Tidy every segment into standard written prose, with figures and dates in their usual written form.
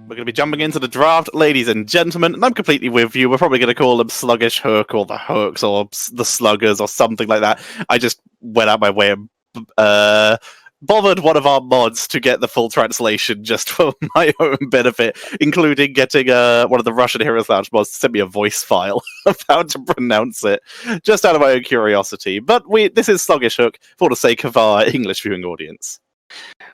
We're going to be jumping into the draft, ladies and gentlemen, and I'm completely with you. We're probably going to call them Sluggish Hook or the Hooks or the Sluggers or something like that. I just went out my way and bothered one of our mods to get the full translation just for my own benefit, including getting one of the Russian Heroes Lounge mods to send me a voice file of how to pronounce it, just out of my own curiosity. But this is Sluggish Hook for the sake of our English viewing audience.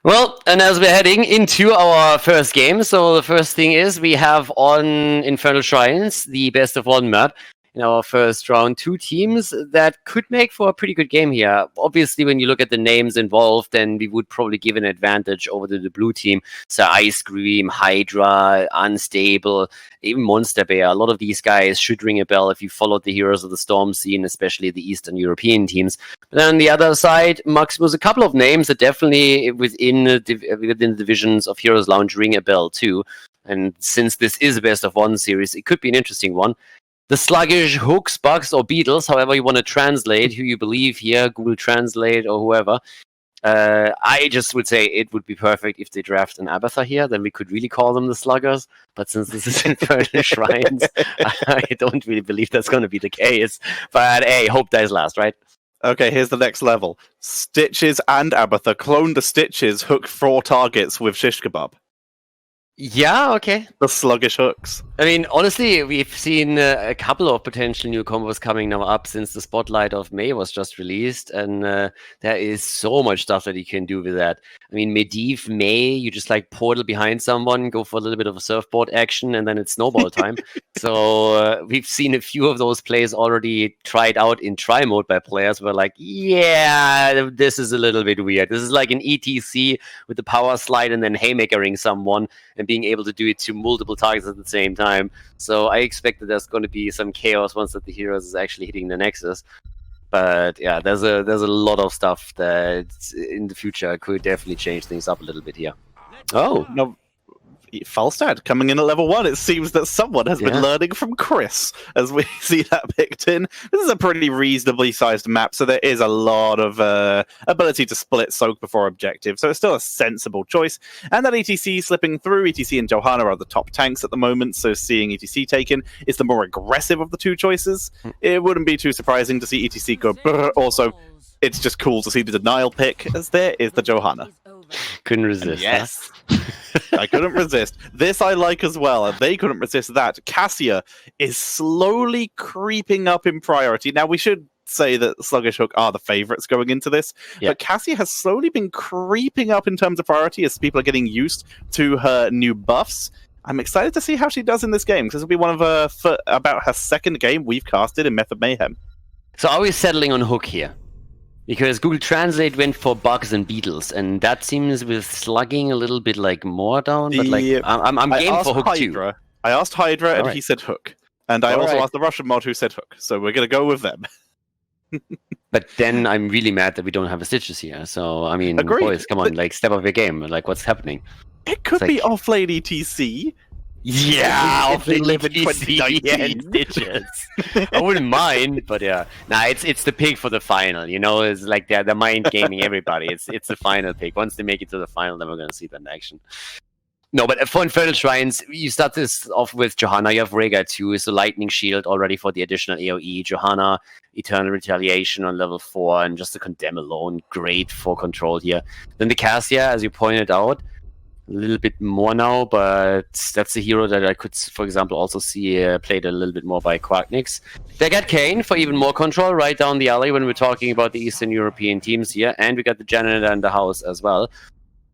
Well, and as we're heading into our first game, so the first thing is we have on Infernal Shrines, the best of one map, in our first round, two teams that could make for a pretty good game here. Obviously, when you look at the names involved, then we would probably give an advantage over the blue team. So Ice Cream, Hydra, Unstable, even Monster Bear. A lot of these guys should ring a bell if you followed the Heroes of the Storm scene, especially the Eastern European teams. But then on the other side, Maximus, a couple of names that definitely within the divisions of Heroes Lounge ring a bell too. And since this is a best of one series, it could be an interesting one. The Sluggish, Hooks, Bugs, or Beetles, however you want to translate, who you believe here, Google Translate or whoever. I just would say it would be perfect if they draft an Abathur here, then we could really call them the Sluggers. But since this is Infernal Shrines, I don't really believe that's going to be the case. But hey, hope dies last, right? Okay, here's the next level. Stitches and Abathur. Clone the Stitches, hook 4 targets with shish kebab. Yeah, okay. The Sluggish Hooks. I mean, honestly, we've seen a couple of potential new combos coming now up since the Spotlight of May was just released, and there is so much stuff that you can do with that. I mean, Medivh, May, you just like portal behind someone, go for a little bit of a surfboard action, and then it's snowball time. So we've seen a few of those plays already tried out in try mode by players who are like, yeah, this is a little bit weird. This is like an ETC with the power slide and then haymakering someone and being able to do it to multiple targets at the same time. So I expect that there's going to be some chaos once that the Heroes is actually hitting the Nexus. But yeah, there's a lot of stuff that in the future could definitely change things up a little bit here. Oh, no. Falstad coming in at level 1. It seems that someone has been learning from Chris as we see that picked in. This is a pretty reasonably sized map, so there is a lot of ability to split soak before objective, so it's still a sensible choice. And that ETC slipping through. ETC and Johanna are the top tanks at the moment, so seeing ETC taken is the more aggressive of the two choices. It wouldn't be too surprising to see ETC go brr. Also, it's just cool to see the denial pick, as there is the Johanna. Couldn't resist. And yes. I couldn't resist. This I like as well, and they couldn't resist that. Cassia is slowly creeping up in priority. Now, we should say that Sluggish Hook are the favourites going into this, but Cassia has slowly been creeping up in terms of priority as people are getting used to her new buffs. I'm excited to see how she does in this game, because this will be one of her, about her second game we've casted in Method Mayhem. So are we settling on Hook here? Because Google Translate went for Bugs and Beetles, and that seems with slugging a little bit like more down. But like, I'm game for Hook Hydra. too. I asked Hydra, and he said Hook. And I also asked the Russian mod who said Hook. So we're going to go with them. But then I'm really mad that we don't have a Stitches here. So, I mean, Agreed. Boys, come on, like, step up your game. Like, what's happening? It could be off-lane ETC. Yeah, if they live in 2019. Stitches. I wouldn't mind, but yeah. Nah, it's the pick for the final, you know? It's like they're mind gaming everybody. It's the final pick. Once they make it to the final, then we're going to see that in action. No, but for Infernal Shrines, you start this off with Johanna. You have Rhaegar too, so Lightning Shield already for the additional AoE. Johanna, Eternal Retaliation on level 4, and just the Condemn alone, great for control here. Then the Cassia, as you pointed out, a little bit more now, but that's a hero that I could, for example, also see played a little bit more by Quacknix. They got Kane for even more control right down the alley when we're talking about the Eastern European teams here, and we got the Janitor in the house as well.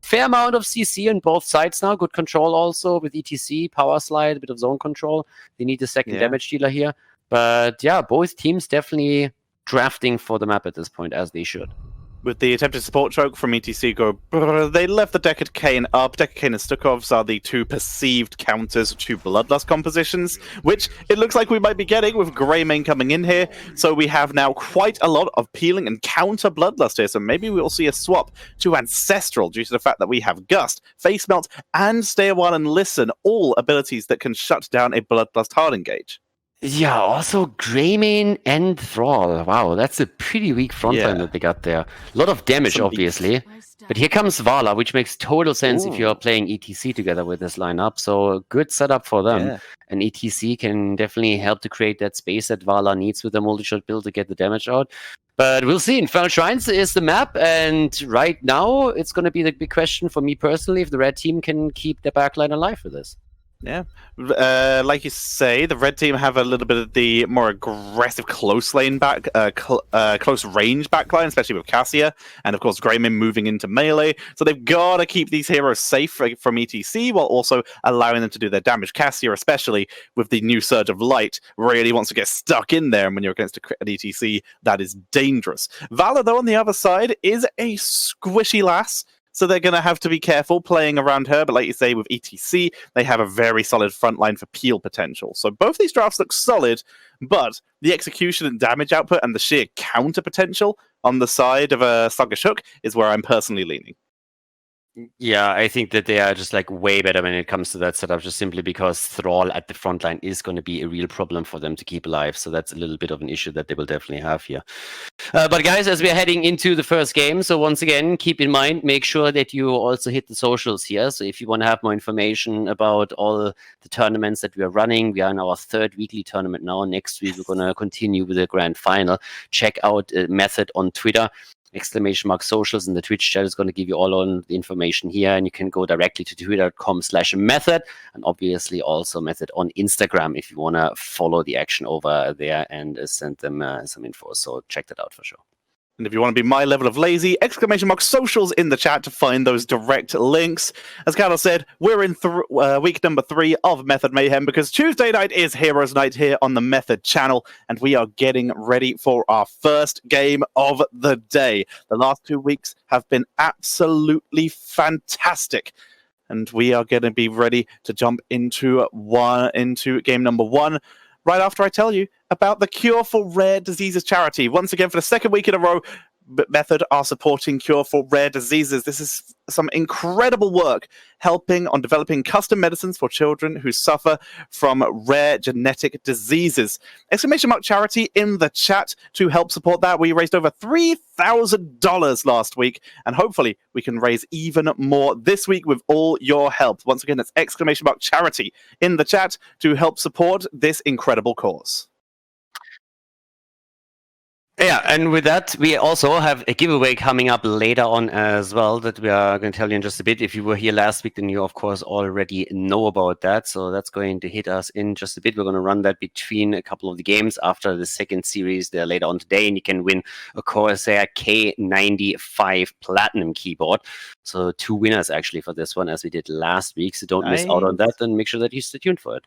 Fair amount of CC on both sides now, good control also with ETC, power slide, a bit of zone control. They need a second damage dealer here, but yeah, both teams definitely drafting for the map at this point, as they should. With the attempted support choke from ETC go brrr, they left the Deckard Cain up. Deckard Cain and Stukovs are the two perceived counters to Bloodlust compositions, which it looks like we might be getting with Greymane coming in here. So we have now quite a lot of peeling and counter Bloodlust here. So maybe we'll see a swap to Ancestral due to the fact that we have Gust, Face Melt, and Stay a While and Listen, all abilities that can shut down a Bloodlust hard engage. Yeah, also Greymane and Thrall. Wow, that's a pretty weak frontline that they got there. A lot of damage, obviously. But here comes Vala, which makes total sense if you're playing ETC together with this lineup. So good setup for them. Yeah. And ETC can definitely help to create that space that Vala needs with the multi-shot build to get the damage out. But we'll see. Infernal Shrines is the map, and right now it's going to be the big question for me personally if the red team can keep their backline alive with this. Yeah, like you say, the red team have a little bit of the more aggressive close range backline, especially with Cassia, and of course Greymane moving into melee. So they've got to keep these heroes safe from ETC while also allowing them to do their damage. Cassia, especially with the new Surge of Light, really wants to get stuck in there, and when you're against an ETC, that is dangerous. Vala, though, on the other side, is a squishy lass. So they're going to have to be careful playing around her. But like you say, with ETC, they have a very solid front line for peel potential. So both these drafts look solid, but the execution and damage output and the sheer counter potential on the side of a Sluggish Hook is where I'm personally leaning. Yeah, I think that they are just like way better when it comes to that setup, just simply because Thrall at the front line is going to be a real problem for them to keep alive. So that's a little bit of an issue that they will definitely have here. But guys, as we're heading into the first game, so once again, keep in mind, make sure that you also hit the socials here. So if you want to have more information about all the tournaments that we are running, we are in our third weekly tournament now. Next week, we're going to continue with the grand final. Check out Method on Twitter. !socials, and the Twitch chat is going to give you all on the information here, and you can go directly to twitter.com/method, and obviously also Method on Instagram if you want to follow the action over there and send them some info. So check that out for sure. And if you want to be my level of lazy, !socials in the chat to find those direct links. As Carol said, we're in week number 3 of Method Mayhem because Tuesday night is Heroes Night here on the Method channel, and we are getting ready for our first game of the day. The last 2 weeks have been absolutely fantastic, and we are going to be ready to jump into game number 1. Right after I tell you about the Cure for Rare Diseases charity. Once again, for the second week in a row, Method are supporting Cure for Rare Diseases. This is some incredible work helping on developing custom medicines for children who suffer from rare genetic diseases. ! charity in the chat to help support that. We raised over $3,000 last week, and hopefully we can raise even more this week with all your help. Once again, that's ! charity in the chat to help support this incredible cause. Yeah, and with that, we also have a giveaway coming up later on as well that we are going to tell you in just a bit. If you were here last week, then you, of course, already know about that. So that's going to hit us in just a bit. We're going to run that between a couple of the games after the second series there later on today. And you can win a Corsair K95 Platinum keyboard. So 2 winners, actually, for this one, as we did last week. So don't miss out on that, and make sure that you stay tuned for it.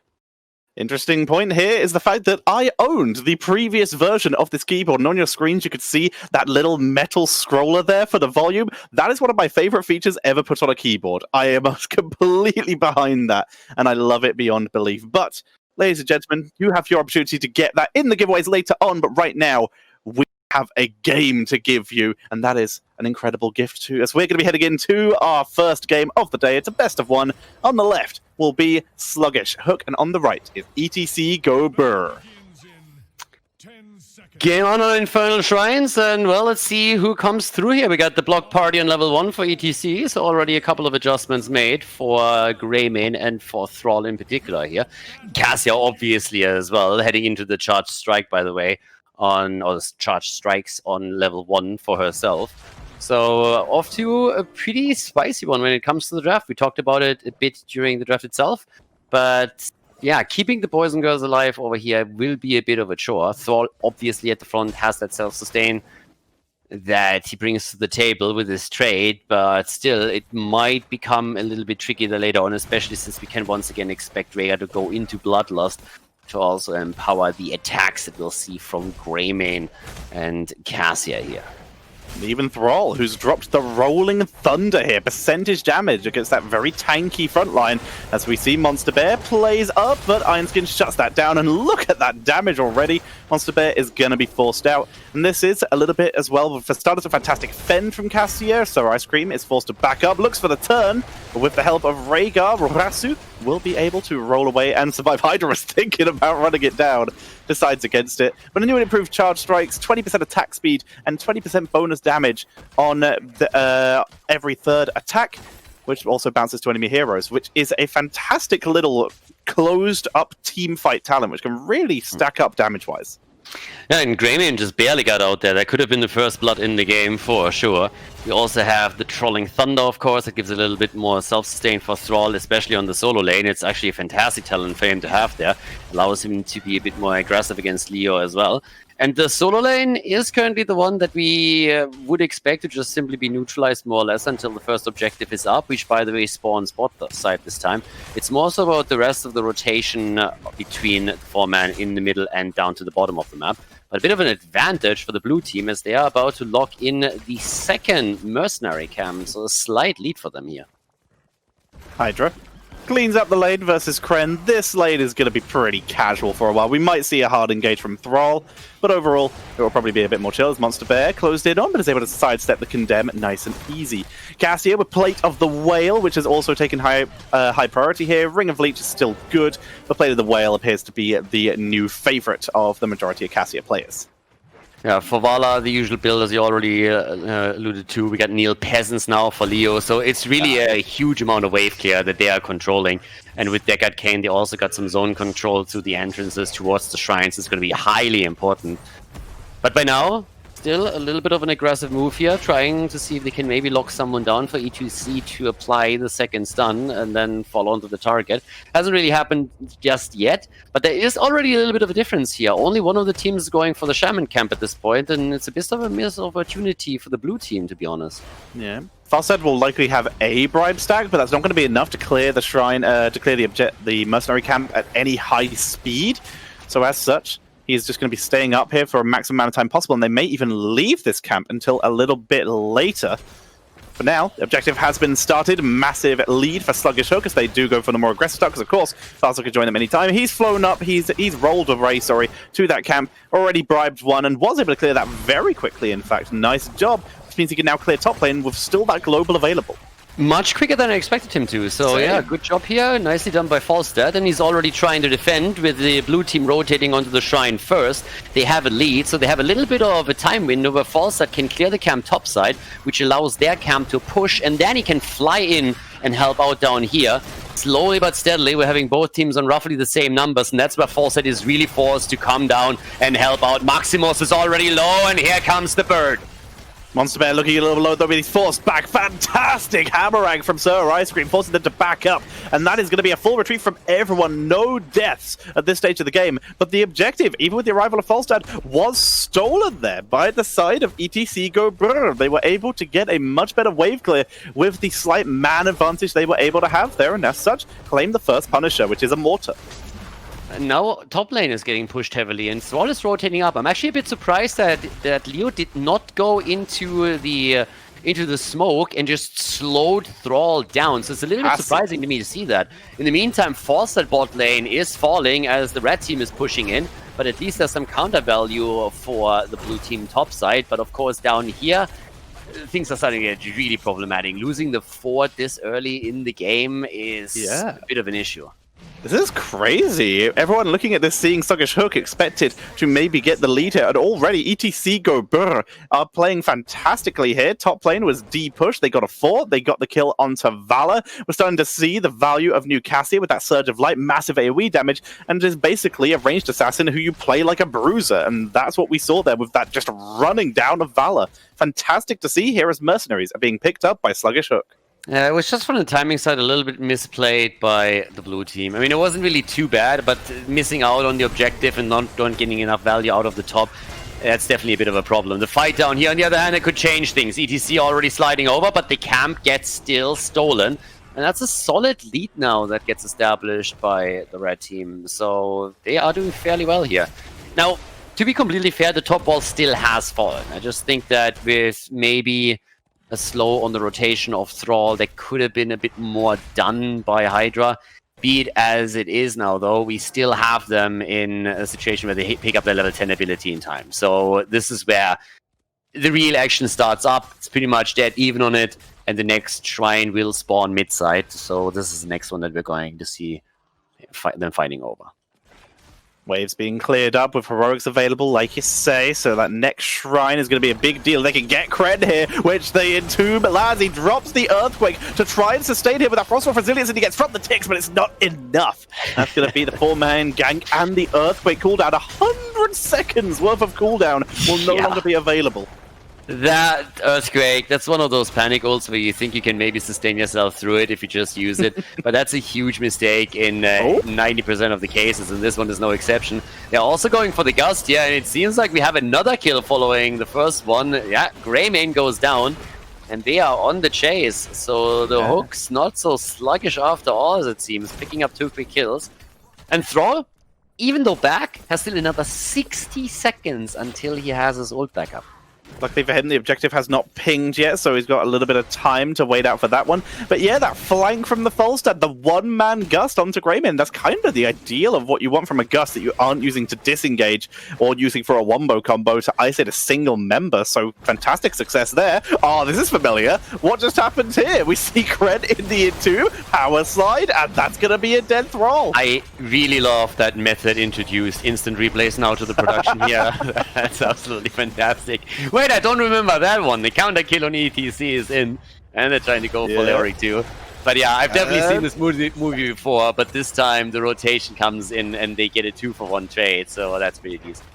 Interesting point here is the fact that I owned the previous version of this keyboard, and on your screens you could see that little metal scroller there for the volume. That is one of my favorite features ever put on a keyboard. I am completely behind that, and I love it beyond belief. But, ladies and gentlemen, you have your opportunity to get that in the giveaways later on, but right now, we have a game to give you, and that is an incredible gift too, as we're going to be heading into our first game of the day. It's a best of 1. On the left will be Sluggish Hook, and on the right is ETC Go BRRRR. Game on Infernal Shrines, and well, let's see who comes through here. We got the block party on level 1 for ETC, so already a couple of adjustments made for Greymane and for Thrall in particular here. Cassia obviously as well, heading into the charged strike, by the way, or charged strikes on level 1 for herself. So off to a pretty spicy one when it comes to the draft. We talked about it a bit during the draft itself, but yeah, keeping the boys and girls alive over here will be a bit of a chore. Thrall obviously at the front has that self-sustain that he brings to the table with his trade, but still it might become a little bit tricky later on, especially since we can once again expect Rhea to go into Bloodlust to also empower the attacks that we'll see from Greymane and Cassia here. Even Thrall, who's dropped the Rolling Thunder here. Percentage damage against that very tanky front line. As we see, Monster Bear plays up, but Ironskin shuts that down. And look at that damage already. Monster Bear is going to be forced out. And this is a little bit as well. For starters, a fantastic fend from Cassia. So Ice Cream is forced to back up. Looks for the turn, but with the help of Rhaegar, Rasu will be able to roll away and survive. Hydra was thinking about running it down, decides against it. But a new and improved charge strikes, 20% attack speed, and 20% bonus damage on every third attack, which also bounces to enemy heroes, which is a fantastic little closed-up team fight talent, which can really stack up damage-wise. Yeah, and Greymane just barely got out there. That could have been the first blood in the game for sure. We also have the Trolling Thunder, of course, that gives a little bit more self-sustain for Thrall, especially on the solo lane. It's actually a fantastic talent for him to have there. Allows him to be a bit more aggressive against Leo as well. And the solo lane is currently the one that we would expect to just simply be neutralized more or less until the first objective is up, which, by the way, spawns bot side this time. It's more so about the rest of the rotation between the 4-man in the middle and down to the bottom of the map. But a bit of an advantage for the blue team as they are about to lock in the second mercenary camp, so a slight lead for them here. Hydra cleans up the lane versus Kren. This lane is going to be pretty casual for a while. We might see a hard engage from Thrall, but overall, it will probably be a bit more chill as Monster Bear closed in on, but is able to sidestep the Condemn nice and easy. Cassia with Plate of the Whale, which has also taken high priority here. Ring of Leech is still good, but Plate of the Whale appears to be the new favorite of the majority of Cassia players. Yeah, for Vala, the usual build, as you already alluded to, we got Neil Peasants now for Leo, so it's really a huge amount of wave clear that they are controlling. And with Deckard Cain, they also got some zone control through the entrances towards the shrines. It's going to be highly important. But by now, still a little bit of an aggressive move here, trying to see if they can maybe lock someone down for E2C to apply the second stun and then fall onto the target. Hasn't really happened just yet, but there is already a little bit of a difference here. Only one of the teams is going for the Shaman camp at this point, and it's a bit of a missed opportunity for the blue team, to be honest. Yeah. Falstad will likely have a bribe stack, but that's not going to be enough to clear the shrine, to clear the mercenary camp at any high speed. So as such, he's just going to be staying up here for a maximum amount of time possible, and they may even leave this camp until a little bit later. For now, the objective has been started. Massive lead for Sluggish Hook as they do go for the more aggressive start, because of course, Falstad could join them anytime. He's flown up, he's rolled away, to that camp, already bribed one, and was able to clear that very quickly, in fact. Nice job, which means he can now clear top lane with still that global available. Much quicker than I expected him to, so yeah, good job here, nicely done by Falstad, and he's already trying to defend with the blue team rotating onto the shrine first. They have a lead, so they have a little bit of a time window where Falstad can clear the camp topside, which allows their camp to push, and then he can fly in and help out down here. Slowly but steadily, we're having both teams on roughly the same numbers, and that's where Falstad is really forced to come down and help out. Maximus is already low, and here comes the bird. Monster Bear looking a little low, though, but he's forced back. Fantastic hammerang from Sir Ice Cream, forcing them to back up. And that is going to be a full retreat from everyone. No deaths at this stage of the game. But the objective, even with the arrival of Falstad, was stolen there by the side of ETC Go BRRRR. They were able to get a much better wave clear with the slight man advantage they were able to have there. And as such, claim the first Punisher, which is a Mortar. Now top lane is getting pushed heavily and Thrall is rotating up. I'm actually a bit surprised that Leo did not go into the smoke and just slowed Thrall down. So it's a little bit surprising to me to see that. In the meantime, Falstad bot lane is falling as the red team is pushing in, but at least there's some counter value for the blue team top side. But of course down here, things are starting to get really problematic. Losing the fort this early in the game is a bit of an issue. This is crazy. Everyone looking at this, seeing Sluggish Hook expected to maybe get the lead here. And already ETC Go BRRRR are playing fantastically here. Top lane was D-push. They got a fort. They got the kill onto Valor. We're starting to see the value of new Cassia with that Surge of Light, massive AoE damage, and is basically a ranged assassin who you play like a bruiser. And that's what we saw there with that just running down of Valor. Fantastic to see here as mercenaries are being picked up by Sluggish Hook. Yeah, it was just from the timing side a little bit misplayed by the blue team. I mean, it wasn't really too bad, but missing out on the objective and not getting enough value out of the top, that's definitely a bit of a problem. The fight down here, on the other hand, it could change things. ETC already sliding over, but the camp gets still stolen. And that's a solid lead now that gets established by the red team. So they are doing fairly well here. Now, to be completely fair, the top wall still has fallen. I just think that with maybe a slow on the rotation of Thrall, that could have been a bit more done by Hydra. Be it as it is now, though, we still have them in a situation where they pick up their level 10 ability in time. So this is where the real action starts up. It's pretty much dead even on it. and the next shrine will spawn mid-side. So this is the next one that we're going to see them fighting over. Waves being cleared up with heroics available, like you say, so that next shrine is going to be a big deal. They can get cred here, which they entomb. Lazi drops the Earthquake to try and sustain him with that Frostwolf Resilience, and he gets from the ticks, but it's not enough. That's going to be the 4-man gank and the Earthquake cooldown. 100 seconds worth of cooldown will no longer be available. That Earthquake, that's one of those panic ults where you think you can maybe sustain yourself through it if you just use it, but that's a huge mistake in 90% of the cases, and this one is no exception. They're also going for the Gust, and it seems like we have another kill following the first one. Yeah, Greymane goes down, and they are on the chase, so the Hook's not so sluggish after all, as it seems, picking up 2 quick kills. And Thrall, even though back, has still another 60 seconds until he has his ult back up. Luckily for him, the objective has not pinged yet, so he's got a little bit of time to wait out for that one. But yeah, that flank from the Falstad, the 1-man Gust onto Greymane, that's kind of the ideal of what you want from a Gust that you aren't using to disengage or using for a wombo combo to isolate a single member. So fantastic success there. Oh, this is familiar. What just happened here? We see cred in the Entomb, power slide, and that's going to be a dead Thrall. I really love that method introduced. Instant replays now to the production here. That's absolutely fantastic. Wait, I don't remember that one. The counter kill on ETC is in, and they're trying to go for the Auric too. But yeah, I've definitely seen this movie before, but this time the rotation comes in and they get a 2-for-1 trade, so that's pretty decent.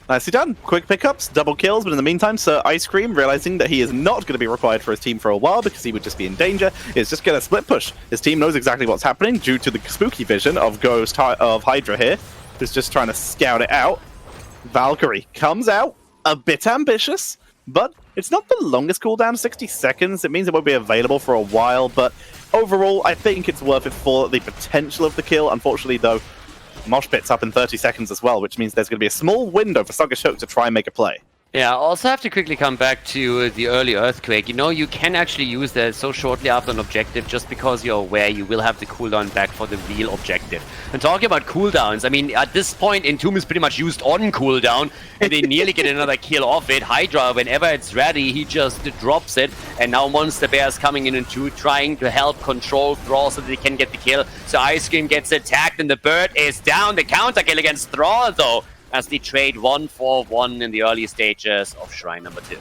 Nicely done. Quick pickups, double kills, but in the meantime, Sir Ice Cream, realizing that he is not going to be required for his team for a while because he would just be in danger, is just going to split push. His team knows exactly what's happening due to the spooky vision of of Hydra here, who's just trying to scout it out. Valkyrie comes out, a bit ambitious, but it's not the longest cooldown, 60 seconds. It means it won't be available for a while, but overall, I think it's worth it for the potential of the kill. Unfortunately, though, Mosh Pit's up in 30 seconds as well, which means there's going to be a small window for Sluggish Hook to try and make a play. Yeah, I also have to quickly come back to the early Earthquake. You know, you can actually use that so shortly after an objective just because you're aware you will have the cooldown back for the real objective. And talking about cooldowns, I mean, at this point, Entomb is pretty much used on cooldown, and they nearly get another kill off it. Hydra, whenever it's ready, he just drops it, and now Monster Bear is coming in into trying to help control Thrall so that they can get the kill. So Ice Cream gets attacked, and the bird is down. The counter kill against Thrall, though, as they trade 1-for-1 in the early stages of Shrine number 2.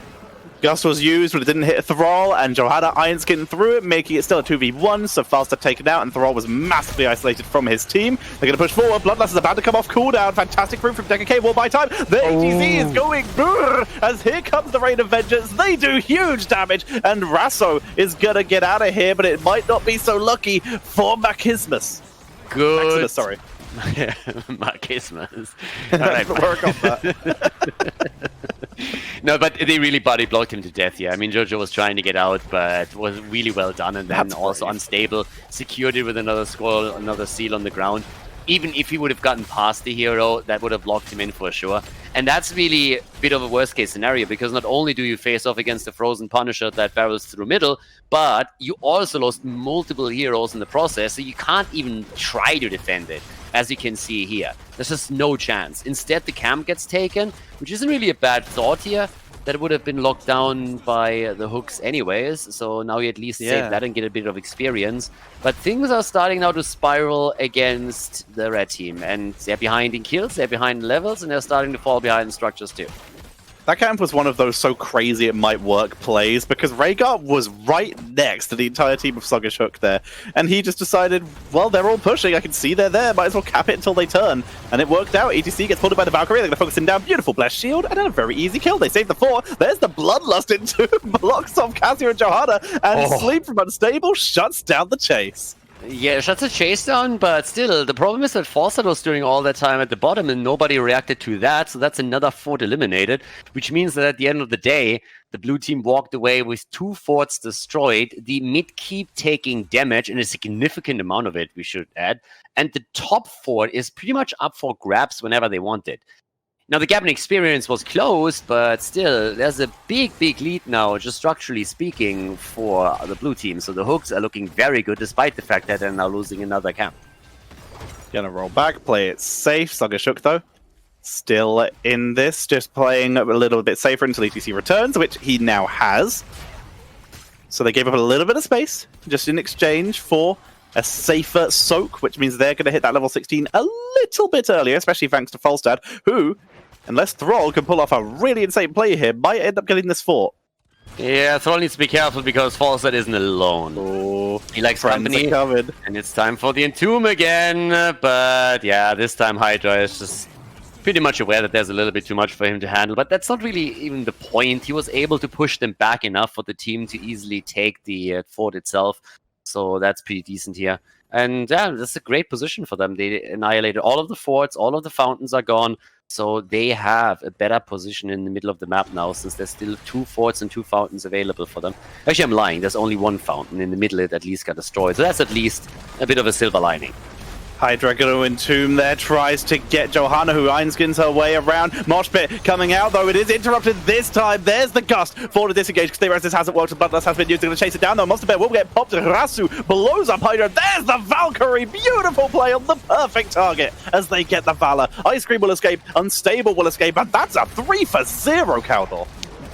Gust was used, but it didn't hit Thrall, and Johanna Iron Skin through it, making it still a 2v1, so Falstad taken out, and Thrall was massively isolated from his team. They're going to push forward. Bloodlust is about to come off cooldown. Fantastic fruit from Deca K. Wall by time. The ATZ is going brrr, as here comes the Rain of Vengeance. They do huge damage, and Rasso is going to get out of here, but it might not be so lucky for Maximus. Good. Maximus, sorry. Maximus. Right. Work on that. No, but they really body blocked him to death. Yeah, I mean, Jojo was trying to get out, but was really well done, and then also unstable. Secured it with another scroll, another seal on the ground. Even if he would have gotten past the hero, that would have locked him in for sure. And that's really a bit of a worst-case scenario, because not only do you face off against the Frozen Punisher that barrels through middle, but you also lost multiple heroes in the process, so you can't even try to defend it, as you can see here. There's just no chance. Instead, the camp gets taken, which isn't really a bad thought here. That would have been locked down by the Hooks anyways, so now you at least save that and get a bit of experience. But things are starting now to spiral against the red team, and they're behind in kills, they're behind in levels, and they're starting to fall behind in structures too. That camp was one of those so crazy it might work plays, because Rhaegar was right next to the entire team of Sluggish Hook there, and he just decided, well, they're all pushing, I can see they're there, might as well cap it until they turn. And it worked out. ETC gets pulled by the Valkyrie, they're going to focus him down, beautiful blessed shield, and a very easy kill. They save the 4, there's the Bloodlust into blocks off Cassia and Johanna, and Sleep from Unstable shuts down the chase. Yeah, shuts the chase down, but still, the problem is that Falstad was doing all that time at the bottom and nobody reacted to that, so that's another fort eliminated, which means that at the end of the day, the blue team walked away with 2 forts destroyed, the mid keep taking damage, and a significant amount of it, we should add, and the top fort is pretty much up for grabs whenever they want it. Now, the gap in experience was closed, but still, there's a big, big lead now, just structurally speaking, for the blue team. So the Hooks are looking very good, despite the fact that they're now losing another camp. Gonna roll back, play it safe. Sluggish Hook, though, still in this, just playing a little bit safer until ETC returns, which he now has. So they gave up a little bit of space just in exchange for a safer soak, which means they're going to hit that level 16 a little bit earlier, especially thanks to Falstad, who, unless Thrall can pull off a really insane play here, might end up getting this fort. Yeah, Thrall needs to be careful because Falstad isn't alone. Oh, he likes company, and it's time for the Entomb again. But yeah, this time Hydra is just pretty much aware that there's a little bit too much for him to handle. But that's not really even the point. He was able to push them back enough for the team to easily take the fort itself. So that's pretty decent here. And yeah, that's a great position for them. They annihilated all of the forts, all of the fountains are gone. So they have a better position in the middle of the map now, since there's still 2 forts and 2 fountains available for them. Actually, I'm lying. There's only 1 fountain. In the middle, it at least got destroyed. So that's at least a bit of a silver lining. Hydra going to Entomb there, tries to get Johanna, who Einskins her way around. Mosh Pit coming out, though it is interrupted this time. There's the Gust for the disengage, because they this hasn't worked, Bloodlust has been used. They're going to chase it down, though. Monster Bear will get popped. Rasu blows up Hydra. There's the Valkyrie. Beautiful play on the perfect target as they get the Valor. Ice Cream will escape, Unstable will escape, and that's a 3-for-0, Caldor.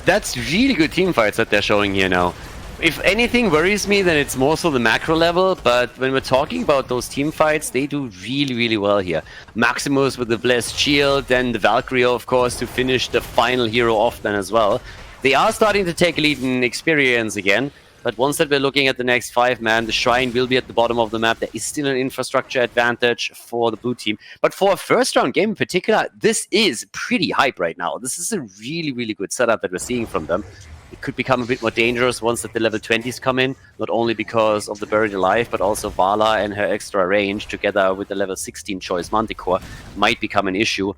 That's really good team fights that they're showing here now. If anything worries me, then it's more so the macro level, but when we're talking about those team fights, they do really, really well here. Maximus with the Blessed Shield, then the Valkyrie, of course, to finish the final hero off then as well. They are starting to take a lead in experience again, but once that we're looking at the next 5-man, the Shrine will be at the bottom of the map. There is still an infrastructure advantage for the blue team. But for a first-round game in particular, this is pretty hype right now. This is a really, really good setup that we're seeing from them. It could become a bit more dangerous once that the level 20s come in, not only because of the Buried Alive, but also Vala and her extra range, together with the level 16 choice Manticore, might become an issue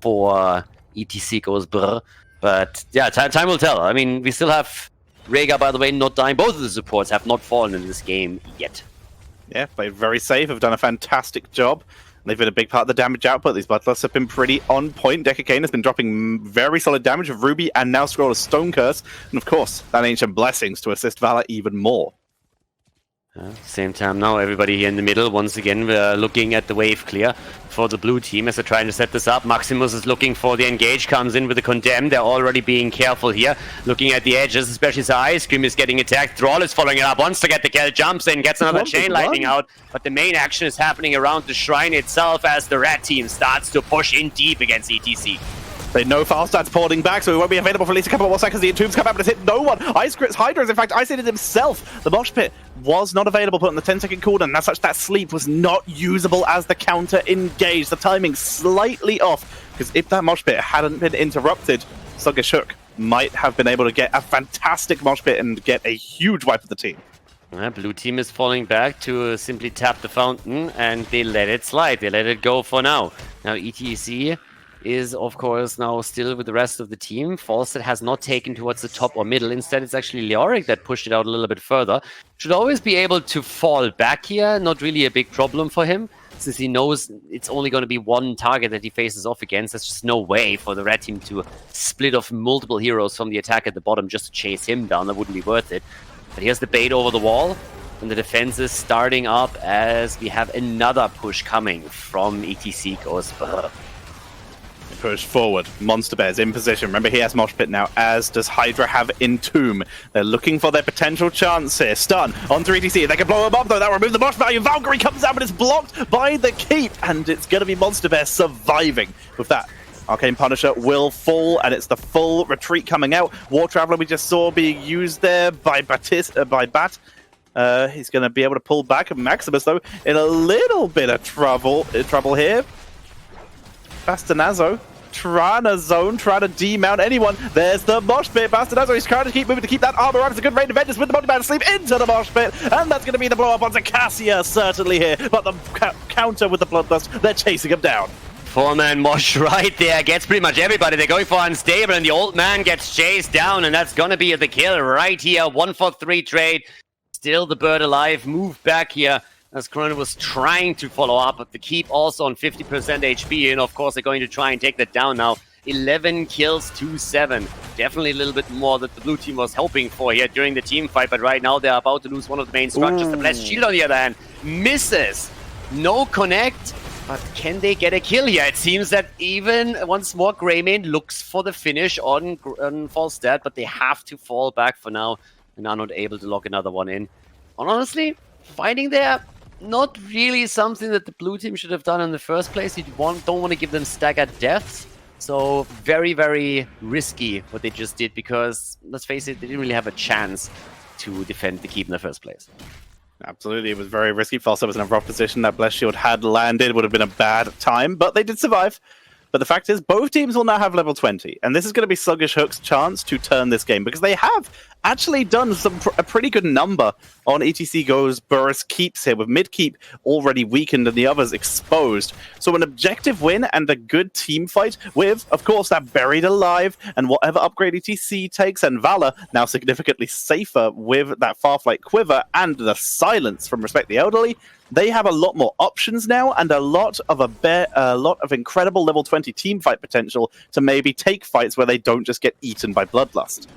for ETC goes BRRRR. But yeah, time will tell. I mean, we still have Rhaegar, by the way, not dying. Both of the supports have not fallen in this game yet. Yeah, played very safe, have done a fantastic job. They've been a big part of the damage output. These Bloodlusts have been pretty on point. Decacane has been dropping very solid damage with Ruby and now Scroll of Stone Curse. And of course, that Ancient Blessings to assist Valor even more. Same time now, everybody here in the middle. Once again, we're looking at the wave clear for the blue team as they're trying to set this up. Maximus is looking for the engage, comes in with the condemn. They're already being careful here, looking at the edges, especially as Ice Cream is getting attacked. Thrall is following it up, wants to get the kill, jumps in, gets another chain lightning out. But the main action is happening around the Shrine itself as the Red team starts to push in deep against ETC. They know Falstad's porting back, so he won't be available for at least a couple more seconds. The Entomb's come out, but it's hit no one. Hydra is, in fact, isolated himself. The Mosh Pit was not available, put on the 10-second cooldown. As such, that sleep was not usable as the counter engaged. The timing slightly off, because if that Mosh Pit hadn't been interrupted, Sluggish Hook might have been able to get a fantastic Mosh Pit and get a huge wipe of the team. Blue team is falling back to simply tap the fountain, and they let it slide. They let it go for now. Now, ETC is, of course, now still with the rest of the team. Falstad has not taken towards the top or middle. Instead, it's actually Leoric that pushed it out a little bit further. Should always be able to fall back here. Not really a big problem for him, since he knows it's only going to be one target that he faces off against. There's just no way for the red team to split off multiple heroes from the attack at the bottom just to chase him down. That wouldn't be worth it. But here's the bait over the wall, and the defense is starting up as we have another push coming from ETC goes BRRRR. Push forward. Monster Bear's in position. Remember, he has Mosh Pit now, as does Hydra have Entomb. They're looking for their potential chance here. Stun onto ETC. They can blow him up, though. That will remove the Mosh value. Valkyrie comes out, but it's blocked by the keep, and it's going to be Monster Bear surviving with that. Arcane Punisher will fall, and it's the full retreat coming out. War Traveler we just saw being used there by Bat. He's going to be able to pull back. Maximus, though, in a little bit of trouble here. Bastonazzo trying to zone, trying to demount anyone. There's the Mosh Pit. Bastonazzo is trying to keep moving to keep that armor up. It's a good range of Ventus with the multi-man sleep into the Mosh Pit, and that's going to be the blow-up onto Cassia, certainly here. But the counter with the Bloodlust, they're chasing him down. 4-man Mosh right there gets pretty much everybody. They're going for Unstable, and the old man gets chased down, and that's going to be the kill right here. 1-for-3 trade. Still the bird alive. Move back here, as Corona was trying to follow up, but the keep also on 50% HP, and of course they're going to try and take that down now. 11 kills to 7. Definitely a little bit more that the blue team was hoping for here during the team fight, but right now they're about to lose one of the main structures. The Blessed Shield, on the other hand, misses. No connect, but can they get a kill here? It seems that even once more Greymane looks for the finish on Falstad, but they have to fall back for now. and are not able to lock another one in. And honestly, fighting there, not really something that the blue team should have done in the first place. You don't want to give them staggered deaths. So very, very risky what they just did because, let's face it, they didn't really have a chance to defend the keep in the first place. Absolutely, it was very risky. Falstad was in a rough position. That Blessed Shield had landed, would have been a bad time, but they did survive. But the fact is, both teams will now have level 20, and this is going to be Sluggish Hook's chance to turn this game, because they have actually done a pretty good number on ETC Go's BRRRR's keeps here, with mid-keep already weakened and the others exposed. So an objective win and a good team fight with, of course, that Buried Alive and whatever upgrade ETC takes, and Valor now significantly safer with that Farflight Quiver and the Silence from Respect the Elderly. They have a lot more options now and a lot of incredible level 20 team fight potential to maybe take fights where they don't just get eaten by Bloodlust.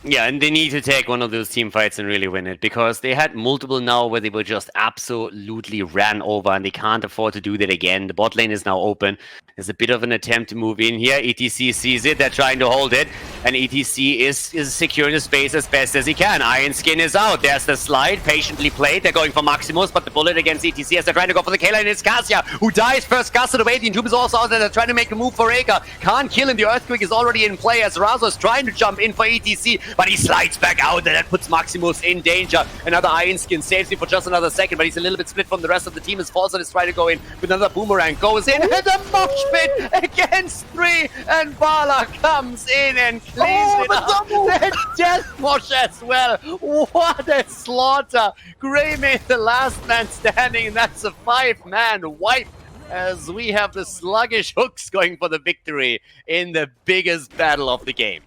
Yeah, and they need to take one of those team fights and really win it, because they had multiple now where they were just absolutely ran over, and they can't afford to do that again. The bot lane is now open. There's a bit of an attempt to move in here. ETC sees it. They're trying to hold it, and ETC is securing the space as best as he can. Iron Skin is out. There's the slide, patiently played. They're going for Maximus, but the bullet against ETC as they're trying to go for the K-Line. It's Cassia, who dies first. Castle away. The Entomb is also out there. They're trying to make a move for Reka. Can't kill him. The Earthquake is already in play as Razo is trying to jump in for ETC, but he slides back out, and that puts Maximus in danger. Another Iron Skin saves him for just another second, but he's a little bit split from the rest of the team as Falstad is trying to go in with another boomerang. Goes in, and a mosh pit against 3, and Vala comes in and cleans it up. The death mosh as well. What a slaughter. Greymane, the last man standing, and that's a 5-man wipe, as we have the Sluggish Hooks going for the victory in the biggest battle of the game.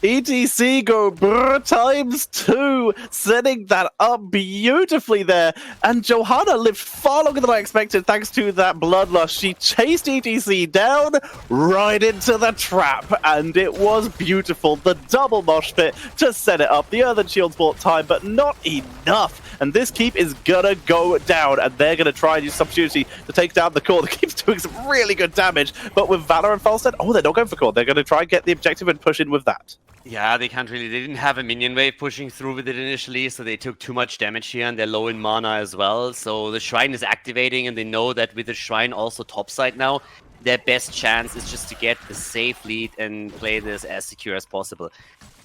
ETC go BRRRR ×2, setting that up beautifully there. And Johanna lived far longer than I expected thanks to that Bloodlust. She chased ETC down right into the trap, and it was beautiful. The double mosh pit to set it up. The Earthen Shields bought time, but not enough. And this keep is gonna go down, and they're gonna try and use Substituty to take down the core. The keep's doing some really good damage, but with Valor and Falstad, they're not going for core. They're gonna try and get the objective and push in with that. Yeah, they didn't have a minion wave pushing through with it initially, so they took too much damage here, and they're low in mana as well. So the Shrine is activating, and they know that with the Shrine also topside now, their best chance is just to get the safe lead and play this as secure as possible.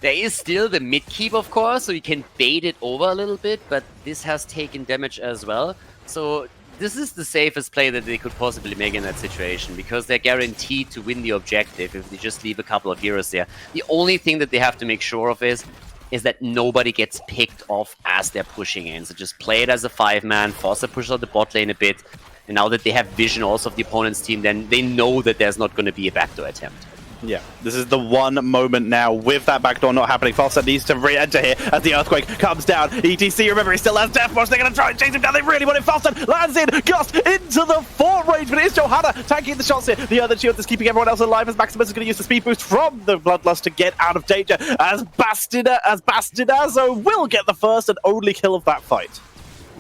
There is still the mid-keep, of course, so you can bait it over a little bit, but this has taken damage as well. So this is the safest play that they could possibly make in that situation, because they're guaranteed to win the objective if they just leave a couple of heroes there. The only thing that they have to make sure of is that nobody gets picked off as they're pushing in. So just play it as a 5-man, Falstad pushes out the bot lane a bit, and now that they have vision also of the opponent's team, then they know that there's not going to be a backdoor attempt. Yeah, this is the one moment now with that backdoor not happening. Falstad needs to re-enter here as the Earthquake comes down. ETC, remember, he still has Death Mosh. They're going to try and chase him down. They really want it. Falstad lands in, Gust into the fort range, but it's Johanna tanking the shots here. The other shield is keeping everyone else alive as Maximus is going to use the speed boost from the Bloodlust to get out of danger, as Bastinazo will get the first and only kill of that fight.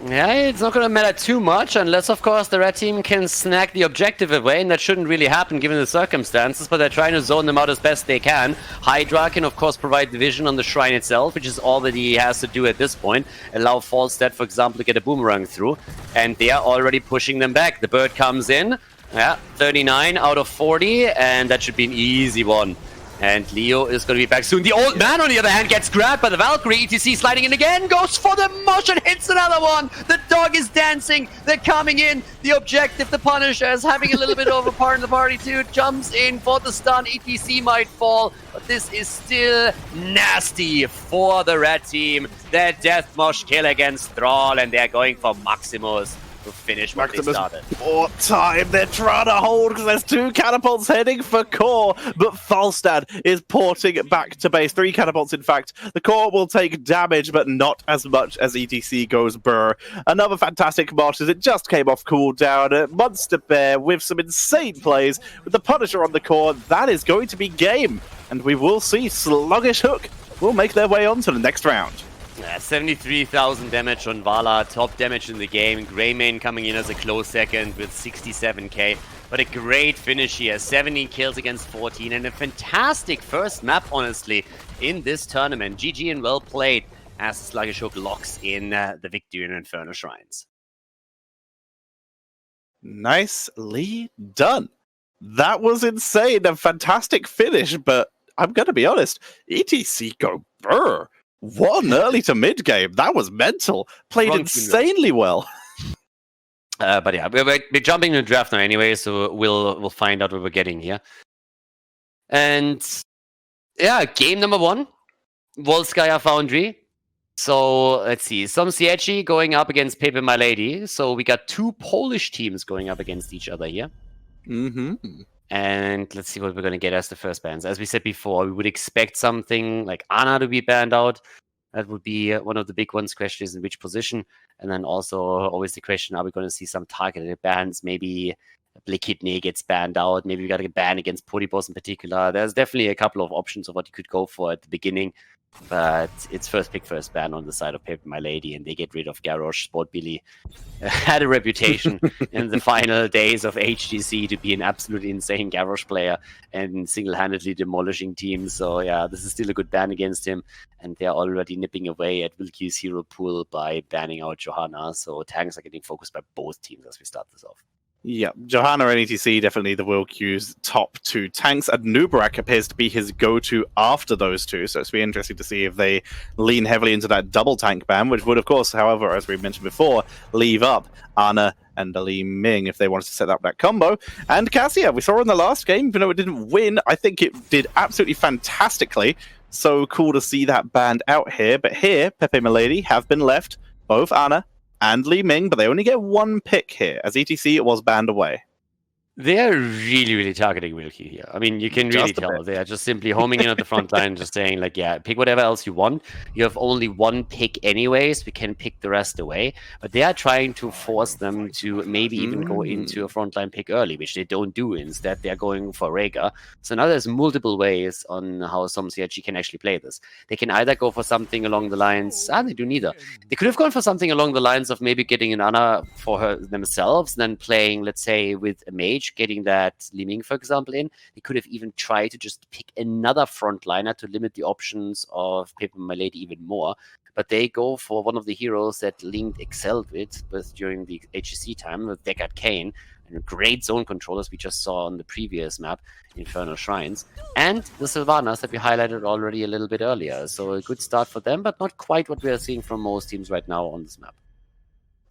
Yeah, it's not going to matter too much unless, of course, the red team can snag the objective away, and that shouldn't really happen given the circumstances, but they're trying to zone them out as best they can. Hydra can, of course, provide the vision on the Shrine itself, which is all that he has to do at this point. Allow Falstad, for example, to get a boomerang through, and they are already pushing them back. The bird comes in, 39 out of 40, and that should be an easy one. And Leo is going to be back soon. The old man, on the other hand, gets grabbed by the Valkyrie. ETC sliding in again, goes for the mosh and hits another one. The dog is dancing. They're coming in. The objective, the Punisher, is having a little bit of a part in the party too. Jumps in for the stun. ETC might fall, but this is still nasty for the red team. Their death mosh kill against Thrall, and they're going for Maximus to finish what they started. What time they're trying to hold, because there's 2 catapults heading for core, but Falstad is porting it back to base. 3 catapults, in fact. The core will take damage, but not as much as ETC goes BRRRR. Another fantastic mosh as it just came off cooldown. Monster Bear with some insane plays with the Punisher on the core. That is going to be game, and we will see Sluggish Hook will make their way on to the next round. 73,000 damage on Vala, top damage in the game. Greymane coming in as a close second with 67k. But a great finish here, 17 kills against 14, and a fantastic first map, honestly, in this tournament. GG and well played. as Sluggish Hook locks in the victory in Infernal Shrines. Nicely done. That was insane. A fantastic finish, but I'm going to be honest. ETC go BRRRR. What an early to mid game. That was mental. Played insanely well. But yeah, we're jumping to the draft now anyway, so we'll find out what we're getting here. And yeah, game number 1, Volskaya Foundry. So let's see, SOMSIEDZI going up against PEPEMLADY. So we got 2 Polish teams going up against each other here. And let's see what we're going to get as the first bans. As we said before, we would expect something like Ana to be banned out. That would be one of the big ones. Question is in which position. And then also always the question, are we going to see some targeted bans? Maybe Blikidney gets banned out. Maybe we got a ban against Podibos in particular. There's definitely a couple of options of what you could go for at the beginning. But it's first pick, first ban on the side of PEPEMLADY, and they get rid of Garrosh. SportBilly had a reputation in the final days of HGC to be an absolutely insane Garrosh player and single-handedly demolishing teams. So yeah, this is still a good ban against him, and they're already nipping away at Wilkie's hero pool by banning out Johanna. So tanks are getting focused by both teams as we start this off. Yeah, Johanna and ETC definitely the WillQ's top 2 tanks, and Nubarak appears to be his go-to after those 2, so it's be interesting to see if they lean heavily into that double tank ban, which would, of course, however, as we mentioned before, leave up Ana and Li Ming if they wanted to set up that combo. And Cassia, we saw in the last game, even though it didn't win, I think it did absolutely fantastically. So cool to see that banned out here, but here, PEPEMLADY have been left, both Ana and Li Ming, but they only get 1 pick here, as ETC it was banned away. They're really, really targeting Wilkie here. I mean, you can really tell. They are just simply homing in at the front line, just saying, like, yeah, pick whatever else you want. You have only 1 pick anyways. We can pick the rest away. But they are trying to force them to maybe even go into a frontline pick early, which they don't do. Instead, they're going for Rhaegar. So now there's multiple ways on how SOMSIEDZI can actually play this. They can either go for something along the lines... they do neither. They could have gone for something along the lines of maybe getting an Ana for themselves, then playing, let's say, with a mage, getting that Li Ming, for example, in. They could have even tried to just pick another frontliner to limit the options of PEPEMLADY even more. But they go for one of the heroes that Link excelled with during the HGC time, with Deckard Cain, and great zone control, as we just saw on the previous map, Infernal Shrines, and the Sylvanas that we highlighted already a little bit earlier. So a good start for them, but not quite what we are seeing from most teams right now on this map.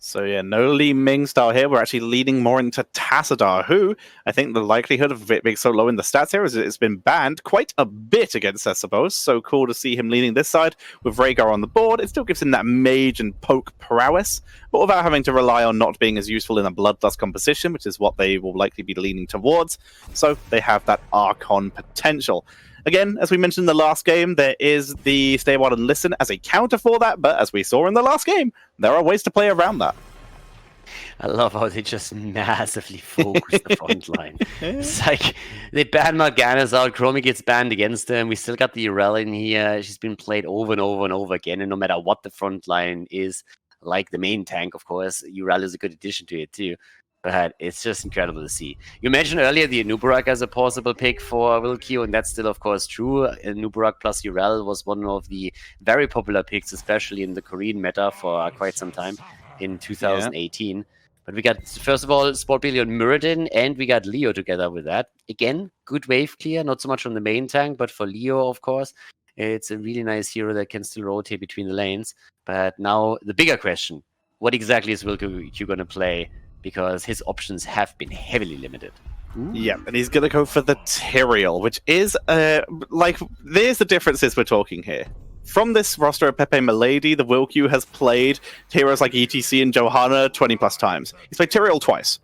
So yeah, no Li Ming style here. We're actually leaning more into Tassadar, who I think the likelihood of it being so low in the stats here is it's been banned quite a bit against, I suppose. So cool to see him leaning this side with Rhaegar on the board. It still gives him that mage and poke prowess, but without having to rely on not being as useful in a Bloodlust composition, which is what they will likely be leaning towards. So they have that Archon potential. Again, as we mentioned in the last game, there is the Stay a While and Listen as a counter for that, but as we saw in the last game, there are ways to play around that. I love how they just massively focus the front line. It's like they ban Morganas out, Chromie gets banned against them. We still got the Urel in here. She's been played over and over and over again, and no matter what the front line is, like the main tank, of course, Urel is a good addition to it too. But it's just incredible to see. You mentioned earlier the Nubarak as a possible pick for Wilkie, and that's still, of course, true. Nubarak plus Urel was one of the very popular picks, especially in the Korean meta for quite some time in 2018. Yeah. But we got, first of all, SportBilly on Muradin, and we got Leo together with that. Again, good wave clear, not so much on the main tank, but for Leo, of course. It's a really nice hero that can still rotate between the lanes. But now, the bigger question, what exactly is Wilkie going to play? Because his options have been heavily limited. Ooh. Yeah, and he's going to go for the Tyrael, which is, there's the differences we're talking here. From this roster of PEPEMLADY, the Wilkie has played heroes like ETC and Johanna 20+ times. He's played Tyrael twice.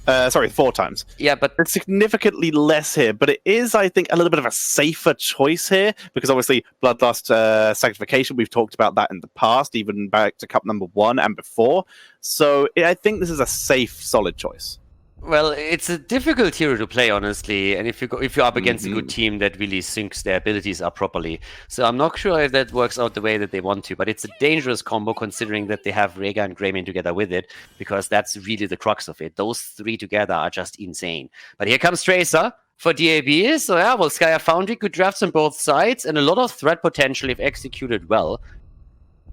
4 times. Yeah, but it's significantly less here, but it is, I think, a little bit of a safer choice here, because obviously Bloodlust Sanctification, we've talked about that in the past, even back to Cup number 1 and before. So I think this is a safe, solid choice. Well, it's a difficult hero to play, honestly, and if you're up against a good team that really syncs their abilities up properly. So I'm not sure if that works out the way that they want to, but it's a dangerous combo considering that they have Rhaegar and Greymane together with it, because that's really the crux of it. Those 3 together are just insane. But here comes Tracer for DAB, so yeah, Volskaya Foundry, good drafts on both sides, and a lot of threat potential if executed well.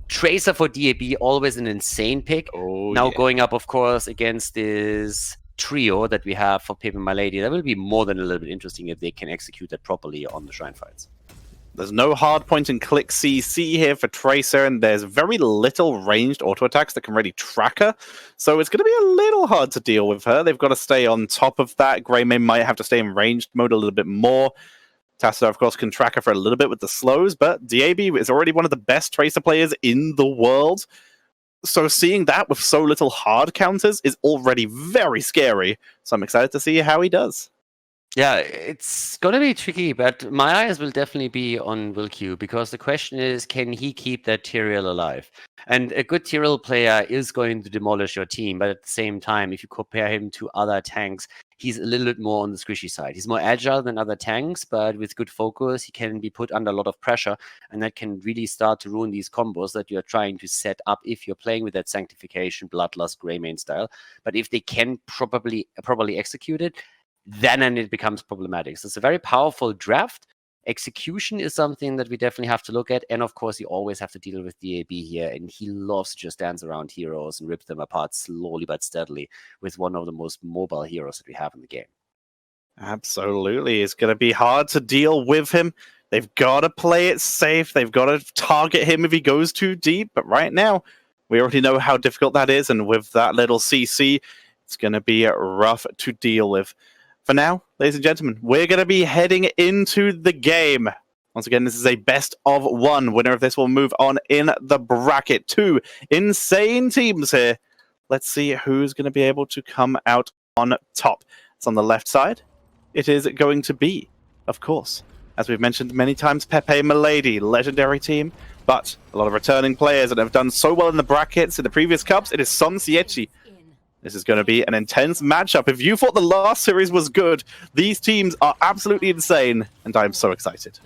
Tracer for DAB, always an insane pick. Oh, now yeah. going up, of course, against this trio that we have for PEPEMLADY. That will be more than a little bit interesting if they can execute that properly on the Shrine fights. There's no hard point and click CC here for Tracer, and there's very little ranged auto attacks that can really track her. So it's going to be a little hard to deal with her. They've got to stay on top of that. Greymane might have to stay in ranged mode a little bit more. Tasta, of course, can track her for a little bit with the slows, but DAB is already one of the best Tracer players in the world. So seeing that with so little hard counters is already very scary. So I'm excited to see how he does. Yeah, it's going to be tricky, but my eyes will definitely be on Wilq, because the question is, can he keep that Tyrael alive? And a good Tyrael player is going to demolish your team, but at the same time, if you compare him to other tanks, he's a little bit more on the squishy side. He's more agile than other tanks, but with good focus, he can be put under a lot of pressure, and that can really start to ruin these combos that you're trying to set up if you're playing with that Sanctification, Bloodlust, Greymane style. But if they can properly execute it, then it becomes problematic. So it's a very powerful draft. Execution is something that we definitely have to look at. And of course, you always have to deal with DAB here. And he loves to just dance around heroes and rip them apart slowly but steadily with one of the most mobile heroes that we have in the game. Absolutely. It's going to be hard to deal with him. They've got to play it safe. They've got to target him if he goes too deep. But right now, we already know how difficult that is. And with that little CC, it's going to be rough to deal with. For now, ladies and gentlemen, we're going to be heading into the game. Once again, this is a best of one. Winner of this will move on in the bracket. Two insane teams here. Let's see who's going to be able to come out on top. It's on the left side. It is going to be, of course, as we've mentioned many times, PEPEMLADY, legendary team, but a lot of returning players that have done so well in the brackets in the previous cups. It is SOMSIEDZI. This is going to be an intense matchup. If you thought the last series was good, these teams are absolutely insane, and I'm so excited.